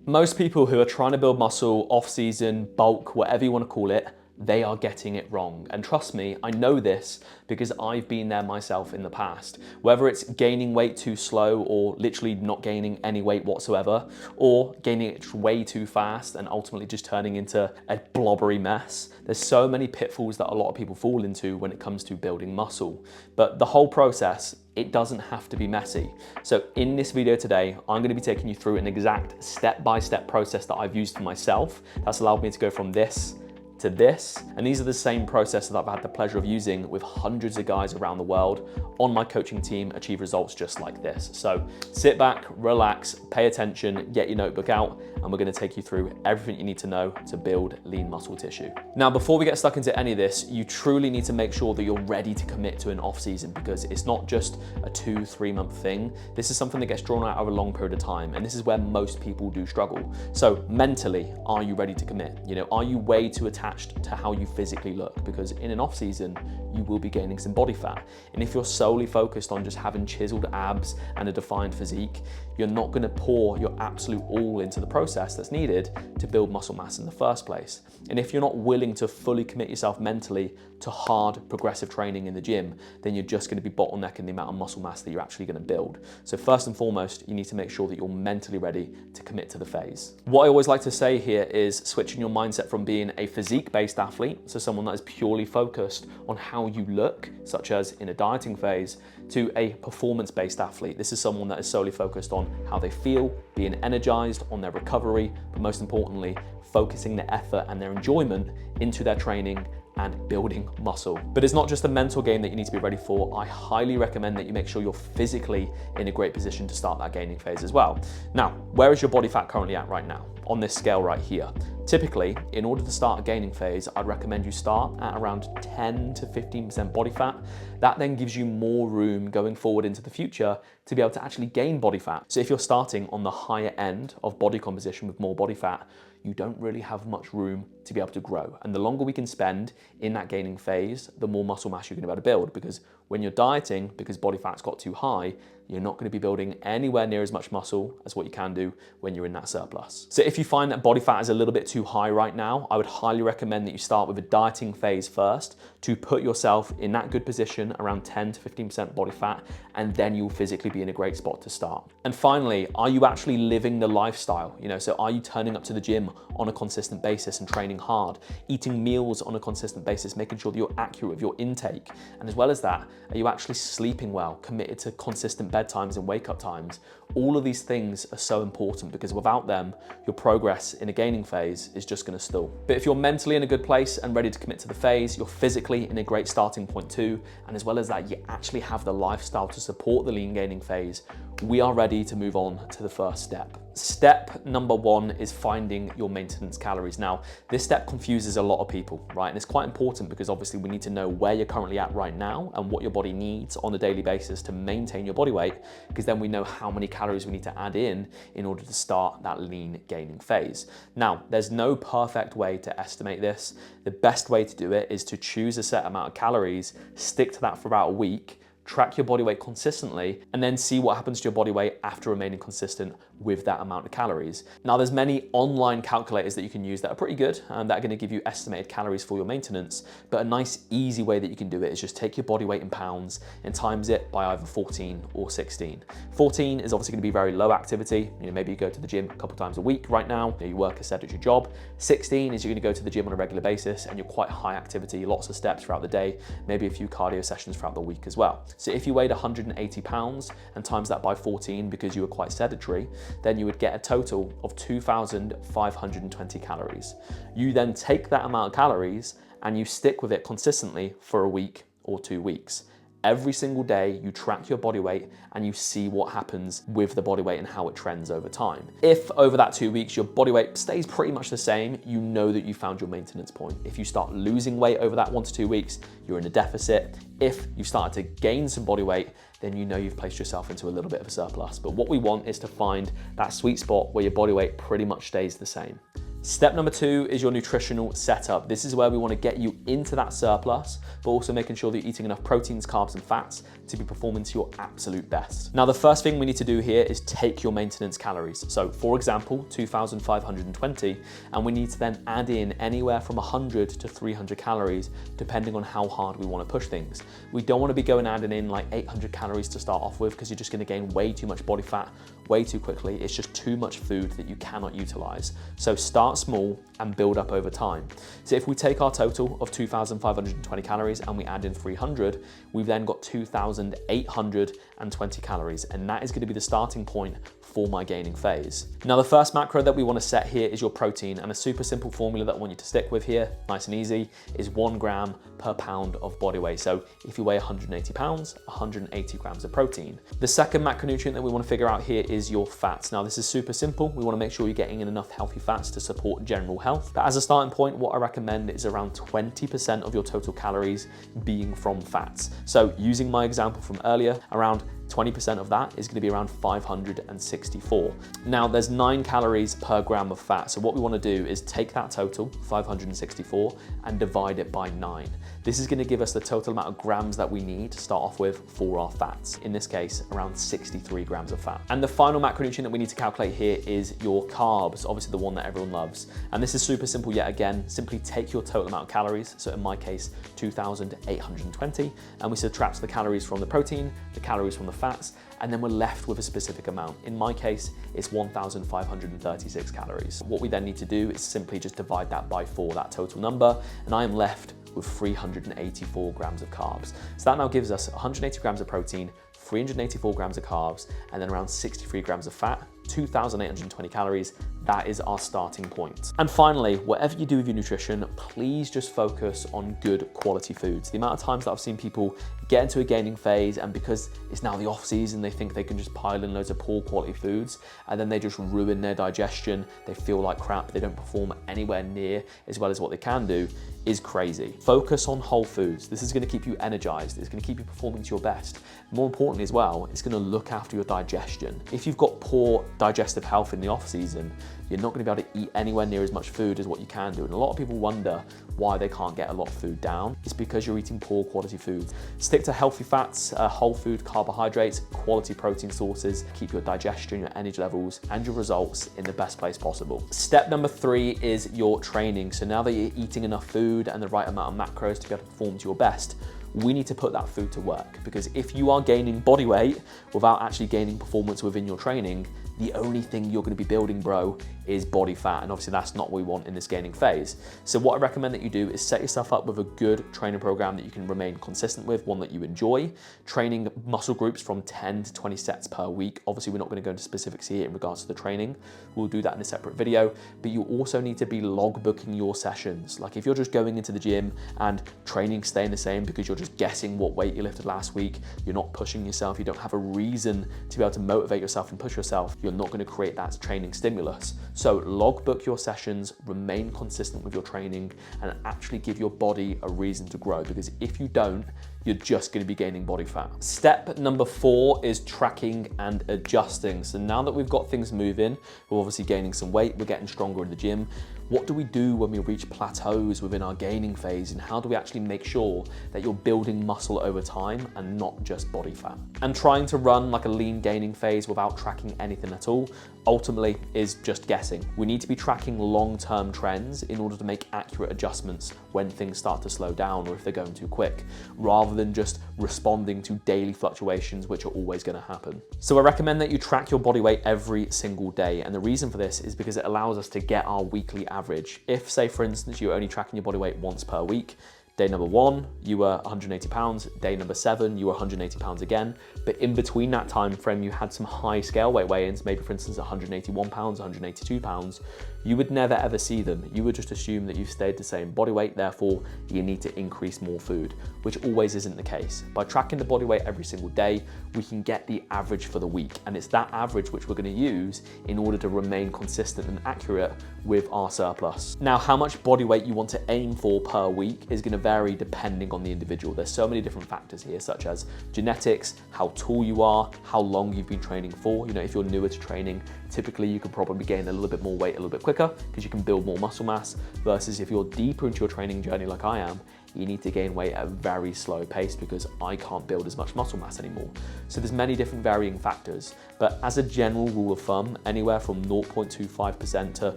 Most people who are trying to build muscle, off-season, bulk, whatever you want to call it, they are getting it wrong. And trust me, I know this because I've been there myself in the past. Whether it's gaining weight too slow or literally not gaining any weight whatsoever, or gaining it way too fast and ultimately just turning into a blobbery mess. There's so many pitfalls that a lot of people fall into when it comes to building muscle. But the whole process, it doesn't have to be messy. So in this video today, I'm gonna be taking you through an exact step-by-step process that I've used for myself. That's allowed me to go from this to this. And these are the same processes that I've had the pleasure of using with hundreds of guys around the world on my coaching team achieve results just like this. So sit back, relax, pay attention, get your notebook out, and we're gonna take you through everything you need to know to build lean muscle tissue. Now, before we get stuck into any of this, you truly need to make sure that you're ready to commit to an off season, because it's not just a 2-3 month thing. This is something that gets drawn out over a long period of time. And this is where most people do struggle. So mentally, are you ready to commit? You know, are you way too attached to how you physically look? Because in an off season, you will be gaining some body fat. And if you're solely focused on just having chiseled abs and a defined physique, you're not gonna pour your absolute all into the process that's needed to build muscle mass in the first place. And if you're not willing to fully commit yourself mentally to hard progressive training in the gym, then you're just gonna be bottlenecking the amount of muscle mass that you're actually gonna build. So first and foremost, you need to make sure that you're mentally ready to commit to the phase. What I always like to say here is switching your mindset from being a physique-based athlete, so someone that is purely focused on how you look, such as in a dieting phase, to a performance-based athlete. This is someone that is solely focused on how they feel, being energized, on their recovery, but most importantly, focusing their effort and their enjoyment into their training and building muscle. But it's not just a mental game that you need to be ready for. I highly recommend that you make sure you're physically in a great position to start that gaining phase as well. Now, where is your body fat currently at right now? On this scale right here. Typically, in order to start a gaining phase, I'd recommend you start at around 10 to 15% body fat. That then gives you more room going forward into the future to be able to actually gain body fat. So if you're starting on the higher end of body composition with more body fat, you don't really have much room to be able to grow. And the longer we can spend in that gaining phase, the more muscle mass you're gonna be able to build. Because when you're dieting, because body fat's got too high, you're not gonna be building anywhere near as much muscle as what you can do when you're in that surplus. So if you find that body fat is a little bit too high right now, I would highly recommend that you start with a dieting phase first to put yourself in that good position around 10 to 15% body fat, and then you'll physically be in a great spot to start. And finally, are you actually living the lifestyle? You know, so are you turning up to the gym on a consistent basis and training hard, eating meals on a consistent basis, making sure that you're accurate with your intake? And as well as that, are you actually sleeping well, committed to consistent bedtimes and wake up times? All of these things are so important, because without them, your progress in a gaining phase is just gonna stall. But if you're mentally in a good place and ready to commit to the phase, you're physically in a great starting point too, and as well as that, you actually have the lifestyle to support the lean gaining phase, we are ready to move on to the first step. Step number one is finding your maintenance calories. Now, this step confuses a lot of people, right? And it's quite important because obviously we need to know where you're currently at right now and what your body needs on a daily basis to maintain your body weight, because then we know how many calories we need to add in order to start that lean gaining phase. Now, there's no perfect way to estimate this. The best way to do it is to choose a set amount of calories, stick to that for about a week, track your body weight consistently, and then see what happens to your body weight after remaining consistent with that amount of calories. Now, there's many online calculators that you can use that are pretty good and that are gonna give you estimated calories for your maintenance, but a nice easy way that you can do it is just take your body weight in pounds and times it by either 14 or 16. 14 is obviously gonna be very low activity. You know, maybe you go to the gym a couple times a week right now, you work a sedentary job. 16 is you're gonna go to the gym on a regular basis and you're quite high activity, lots of steps throughout the day, maybe a few cardio sessions throughout the week as well. So if you weighed 180 pounds and times that by 14 because you were quite sedentary, then you would get a total of 2,520 calories. You then take that amount of calories and you stick with it consistently for a week or 2 weeks. Every single day you track your body weight and you see what happens with the body weight and how it trends over time. If over that 2 weeks your body weight stays pretty much the same, you know that you found your maintenance point. If you start losing weight over that 1 to 2 weeks, you're in a deficit. If you started to gain some body weight, then you know you've placed yourself into a little bit of a surplus. But what we want is to find that sweet spot where your body weight pretty much stays the same. Step number 2 is your nutritional setup. This is where we want to get you into that surplus, but also making sure that you're eating enough proteins, carbs, and fats to be performing to your absolute best. Now, the first thing we need to do here is take your maintenance calories. So for example, 2,520, and we need to then add in anywhere from 100 to 300 calories, depending on how hard we want to push things. We don't want to be going adding in like 800 calories to start off with, because you're just going to gain way too much body fat way too quickly. It's just too much food that you cannot utilize. So start small and build up over time. So if we take our total of 2,520 calories and we add in 300, we've then got 2,820 calories, and that is going to be the starting point for my gaining phase. Now, the first macro that we want to set here is your protein, and a super simple formula that I want you to stick with here, nice and easy, is 1 gram per pound of body weight. So if you weigh 180 pounds, 180 grams of protein. The second macronutrient that we want to figure out here is your fats. Now, this is super simple. We want to make sure you're getting in enough healthy fats to support general health. But as a starting point, what I recommend is around 20% of your total calories being from fats. So using my example from earlier, around 20% of that is going to be around 564. Now, there's 9 calories per gram of fat. So what we want to do is take that total, 564, and divide it by 9. This is going to give us the total amount of grams that we need to start off with for our fats. In this case, around 63 grams of fat. And the final macronutrient that we need to calculate here is your carbs, obviously the one that everyone loves. And this is super simple yet again. Simply take your total amount of calories, so in my case, 2,820, and we subtract the calories from the protein, the calories from the fats, and then we're left with a specific amount. In my case, it's 1,536 calories. What we then need to do is simply just divide that by 4, that total number, and I am left with 384 grams of carbs. So that now gives us 180 grams of protein, 384 grams of carbs, and then around 63 grams of fat, 2,820 calories. That is our starting point. And finally, whatever you do with your nutrition, please just focus on good quality foods. The amount of times that I've seen people get into a gaining phase, and because it's now the off season, they think they can just pile in loads of poor quality foods, and then they just ruin their digestion. They feel like crap. They don't perform anywhere near as well as what they can do, is crazy. Focus on whole foods. This is going to keep you energized. It's going to keep you performing to your best. More importantly as well, it's going to look after your digestion. If you've got poor digestive health in the off season, you're not going to be able to eat anywhere near as much food as what you can do. And a lot of people wonder why they can't get a lot of food down. It's because you're eating poor quality foods. Stick to healthy fats, whole food carbohydrates, quality protein sources, keep your digestion, your energy levels, and your results in the best place possible. Step number 3 is your training. So now that you're eating enough food and the right amount of macros to be able to perform to your best, we need to put that food to work, because if you are gaining body weight without actually gaining performance within your training, the only thing you're going to be building, bro, is body fat. And obviously that's not what we want in this gaining phase. So what I recommend that you do is set yourself up with a good training program that you can remain consistent with, one that you enjoy, training muscle groups from 10 to 20 sets per week. Obviously, we're not going to go into specifics here in regards to the training. We'll do that in a separate video, but you also need to be logbooking your sessions. Like if you're just going into the gym and training staying the same because you're just guessing what weight you lifted last week, you're not pushing yourself, you don't have a reason to be able to motivate yourself and push yourself, you're not going to create that training stimulus. So logbook your sessions, remain consistent with your training, and actually give your body a reason to grow, because if you don't, you're just going to be gaining body fat. Step number 4 is tracking and adjusting. So now that we've got things moving, we're obviously gaining some weight, we're getting stronger in the gym. What do we do when we reach plateaus within our gaining phase, and how do we actually make sure that you're building muscle over time and not just body fat? And trying to run like a lean gaining phase without tracking anything at all ultimately is just guessing. We need to be tracking long-term trends in order to make accurate adjustments when things start to slow down or if they're going too quick, rather than just responding to daily fluctuations, which are always going to happen. So I recommend that you track your body weight every single day. And the reason for this is because it allows us to get our weekly average. If, say, for instance, you're only tracking your body weight once per week, day number 1, you were 180 pounds. Day number 7, you were 180 pounds again. But in between that time frame, you had some high scale weight weigh-ins, maybe for instance, 181 pounds, 182 pounds. You would never ever see them. You would just assume that you've stayed the same body weight, therefore you need to increase more food, which always isn't the case. By tracking the body weight every single day, we can get the average for the week. And it's that average which we're gonna use in order to remain consistent and accurate with our surplus. Now, how much body weight you want to aim for per week is gonna vary depending on the individual. There's so many different factors here, such as genetics, how tall you are, how long you've been training for. You know, if you're newer to training, typically you could probably gain a little bit more weight a little bit quicker because you can build more muscle mass, versus if you're deeper into your training journey like I am, you need to gain weight at a very slow pace because I can't build as much muscle mass anymore. So there's many different varying factors, but as a general rule of thumb, anywhere from 0.25% to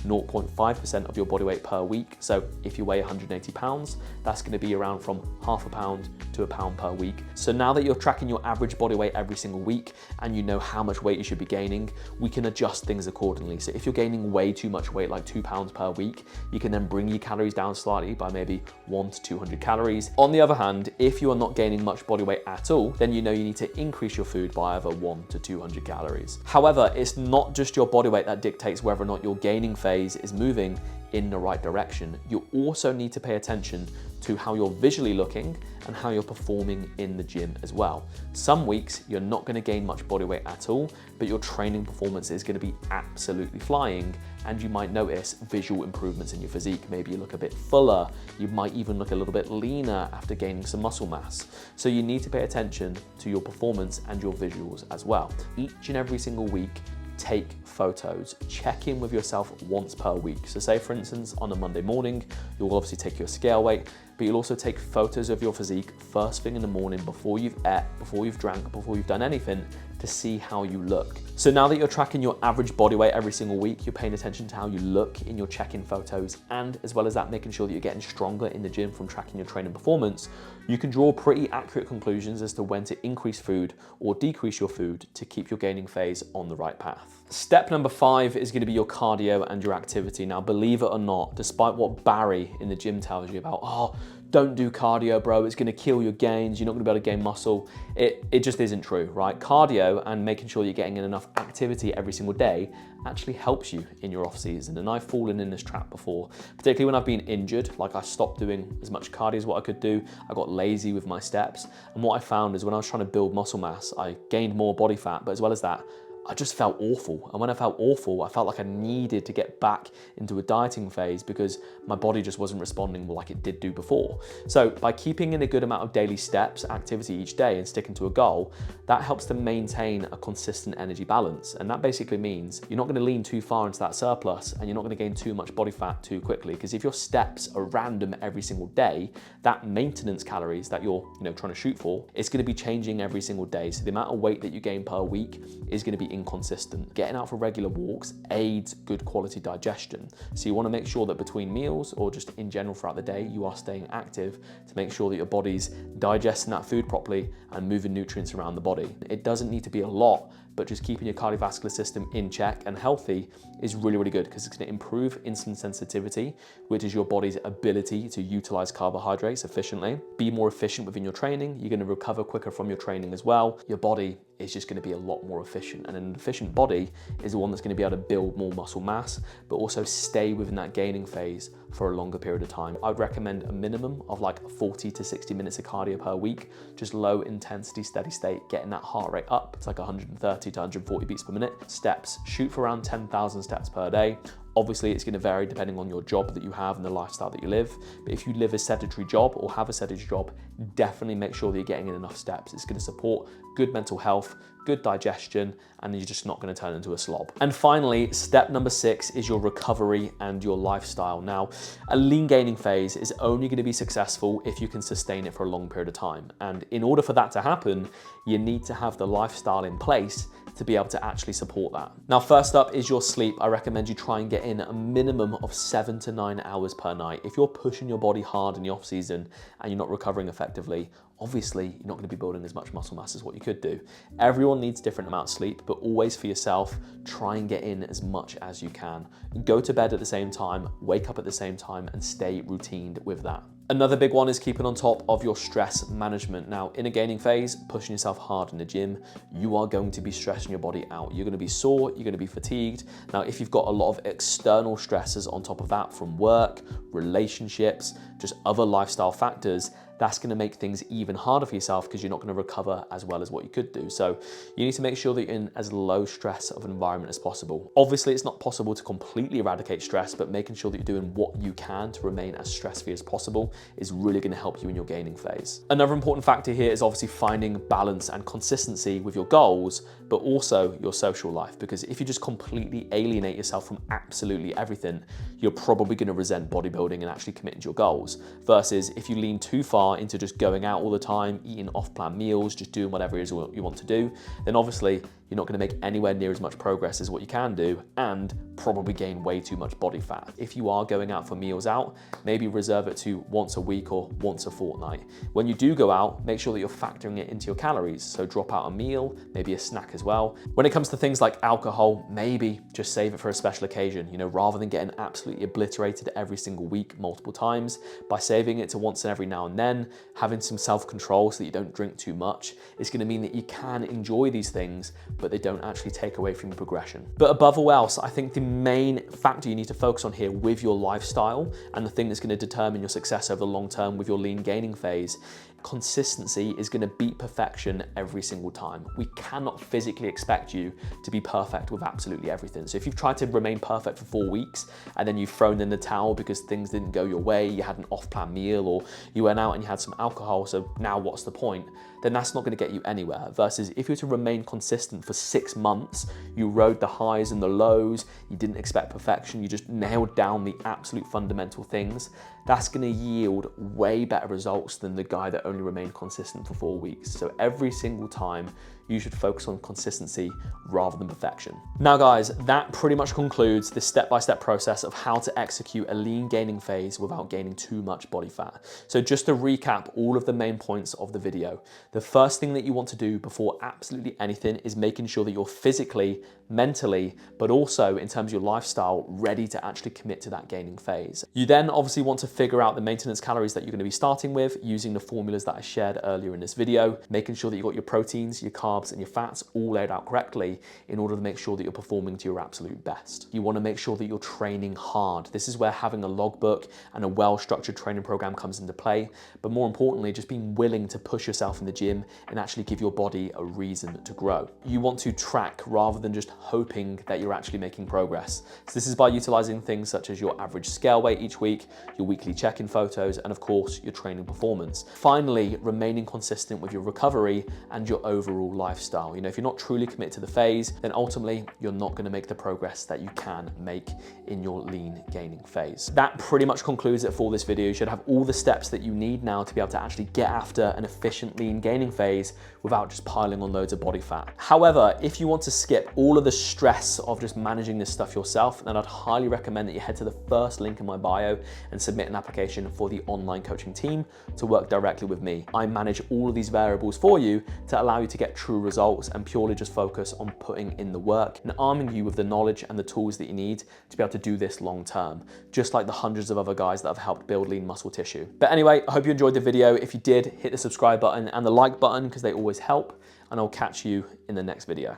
0.5% of your body weight per week. So if you weigh 180 pounds, that's gonna be around from half a pound to a pound per week. So now that you're tracking your average body weight every single week and you know how much weight you should be gaining, we can adjust things accordingly. So if you're gaining way too much weight, like 2 pounds per week, you can then bring your calories down slightly by maybe 1 to 200 calories. On the other hand, if you are not gaining much body weight at all, then you know you need to increase your food by either 1 to 200 calories. However, it's not just your body weight that dictates whether or not your gaining phase is moving in the right direction. You also need to pay attention to how you're visually looking and how you're performing in the gym as well. Some weeks you're not going to gain much body weight at all, but your training performance is going to be absolutely flying, and you might notice visual improvements in your physique. Maybe you look a bit fuller, you might even look a little bit leaner after gaining some muscle mass. So you need to pay attention to your performance and your visuals as well. Each and every single week, take photos, check in with yourself once per week. So say for instance, on a Monday morning, you'll obviously take your scale weight, but you'll also take photos of your physique first thing in the morning before you've ate, before you've drank, before you've done anything, to see how you look. So now that you're tracking your average body weight every single week, you're paying attention to how you look in your check-in photos, and as well as that, making sure that you're getting stronger in the gym from tracking your training performance, you can draw pretty accurate conclusions as to when to increase food or decrease your food to keep your gaining phase on the right path. Step number 5 is going to be your cardio and your activity. Now, believe it or not, despite what Barry in the gym tells you about, oh, don't do cardio, bro, it's gonna kill your gains, you're not gonna be able to gain muscle, it just isn't true, right? Cardio and making sure you're getting in enough activity every single day actually helps you in your off season. And I've fallen in this trap before, particularly when I've been injured. Like, I stopped doing as much cardio as what I could do. I got lazy with my steps. And what I found is when I was trying to build muscle mass, I gained more body fat, but as well as that, I just felt awful. And when I felt awful, I felt like I needed to get back into a dieting phase because my body just wasn't responding like it did do before. So by keeping in a good amount of daily steps, activity each day, and sticking to a goal, that helps to maintain a consistent energy balance. And that basically means you're not gonna lean too far into that surplus, and you're not gonna gain too much body fat too quickly. Because if your steps are random every single day, that maintenance calories that you're trying to shoot for, it's gonna be changing every single day. So the amount of weight that you gain per week is gonna be inconsistent. Getting out for regular walks aids good quality digestion. So you want to make sure that between meals or just in general throughout the day, you are staying active to make sure that your body's digesting that food properly and moving nutrients around the body. It doesn't need to be a lot, but just keeping your cardiovascular system in check and healthy is really, really good, because it's going to improve insulin sensitivity, which is your body's ability to utilize carbohydrates efficiently. Be more efficient within your training. You're going to recover quicker from your training as well. Your body is just going to be a lot more efficient, and an efficient body is the one that's going to be able to build more muscle mass, but also stay within that gaining phase for a longer period of time. I would recommend a minimum of like 40 to 60 minutes of cardio per week, just low intensity, steady state, getting that heart rate up. It's like 130 to 140 beats per minute. Steps, shoot for around 10,000 steps per day. Obviously, it's going to vary depending on your job that you have and the lifestyle that you live. But if you live a sedentary job or have a sedentary job, definitely make sure that you're getting in enough steps. It's going to support good mental health, good digestion, and you're just not going to turn into a slob. And finally, step number 6 is your recovery and your lifestyle. Now, a lean gaining phase is only going to be successful if you can sustain it for a long period of time. And in order for that to happen, you need to have the lifestyle in place to be able to actually support that. Now, first up is your sleep. I recommend you try and get in a minimum of 7 to 9 hours per night. If you're pushing your body hard in the off season and you're not recovering effectively, obviously you're not going to be building as much muscle mass as what you could do. Everyone needs different amounts of sleep, but always for yourself, try and get in as much as you can. Go to bed at the same time, wake up at the same time, and stay routined with that. Another big one is keeping on top of your stress management. Now, in a gaining phase, pushing yourself hard in the gym, you are going to be stressing your body out. You're going to be sore, you're going to be fatigued. Now, if you've got a lot of external stresses on top of that from work, relationships, just other lifestyle factors, that's gonna make things even harder for yourself because you're not gonna recover as well as what you could do. So you need to make sure that you're in as low stress of an environment as possible. Obviously, it's not possible to completely eradicate stress, but making sure that you're doing what you can to remain as stress-free as possible is really gonna help you in your gaining phase. Another important factor here is obviously finding balance and consistency with your goals, but also your social life, because if you just completely alienate yourself from absolutely everything, you're probably gonna resent bodybuilding and actually committing to your goals. Versus if you lean too far into just going out all the time, eating off-plan meals, just doing whatever it is you want to do, then obviously you're not gonna make anywhere near as much progress as what you can do and probably gain way too much body fat. If you are going out for meals out, maybe reserve it to once a week or once a fortnight. When you do go out, make sure that you're factoring it into your calories. So drop out a meal, maybe a snack as well. When it comes to things like alcohol, maybe just save it for a special occasion, you know, rather than getting absolutely obliterated every single week, multiple times. By saving it to once and every now and then, having some self-control so that you don't drink too much, it's gonna mean that you can enjoy these things, but they don't actually take away from your progression. But above all else, I think the main factor you need to focus on here with your lifestyle, and the thing that's gonna determine your success over the long term with your lean gaining phase, consistency is gonna beat perfection every single time. We cannot physically expect you to be perfect with absolutely everything. So if you've tried to remain perfect for 4 weeks and then you've thrown in the towel because things didn't go your way, you had an off-plan meal, or you went out and you had some alcohol, so now what's the point? Then that's not gonna get you anywhere. Versus if you're to remain consistent for 6 months, you rode the highs and the lows, you didn't expect perfection, you just nailed down the absolute fundamental things, that's gonna yield way better results than the guy that only remained consistent for 4 weeks. So every single time, you should focus on consistency rather than perfection. Now guys, that pretty much concludes the step-by-step process of how to execute a lean gaining phase without gaining too much body fat. So just to recap all of the main points of the video, the first thing that you want to do before absolutely anything is making sure that you're physically, mentally, but also in terms of your lifestyle, ready to actually commit to that gaining phase. You then obviously want to figure out the maintenance calories that you're gonna be starting with using the formulas that I shared earlier in this video, making sure that you've got your proteins, your carbs, and your fats all laid out correctly in order to make sure that you're performing to your absolute best. You wanna make sure that you're training hard. This is where having a logbook and a well-structured training program comes into play, but more importantly, just being willing to push yourself in the gym and actually give your body a reason to grow. You want to track rather than just hoping that you're actually making progress. So this is by utilizing things such as your average scale weight each week, your weekly check-in photos, and of course, your training performance. Finally, remaining consistent with your recovery and your overall lifestyle. You know, if you're not truly committed to the phase, then ultimately you're not gonna make the progress that you can make in your lean gaining phase. That pretty much concludes it for this video. You should have all the steps that you need now to be able to actually get after an efficient lean gaining phase without just piling on loads of body fat. However, if you want to skip all of the stress of just managing this stuff yourself, then I'd highly recommend that you head to the first link in my bio and submit an application for the online coaching team to work directly with me. I manage all of these variables for you to allow you to get true results and purely just focus on putting in the work and arming you with the knowledge and the tools that you need to be able to do this long term, just like the hundreds of other guys that have helped build lean muscle tissue. But anyway, I hope you enjoyed the video. If you did, hit the subscribe button and the like button because they always help, and I'll catch you in the next video.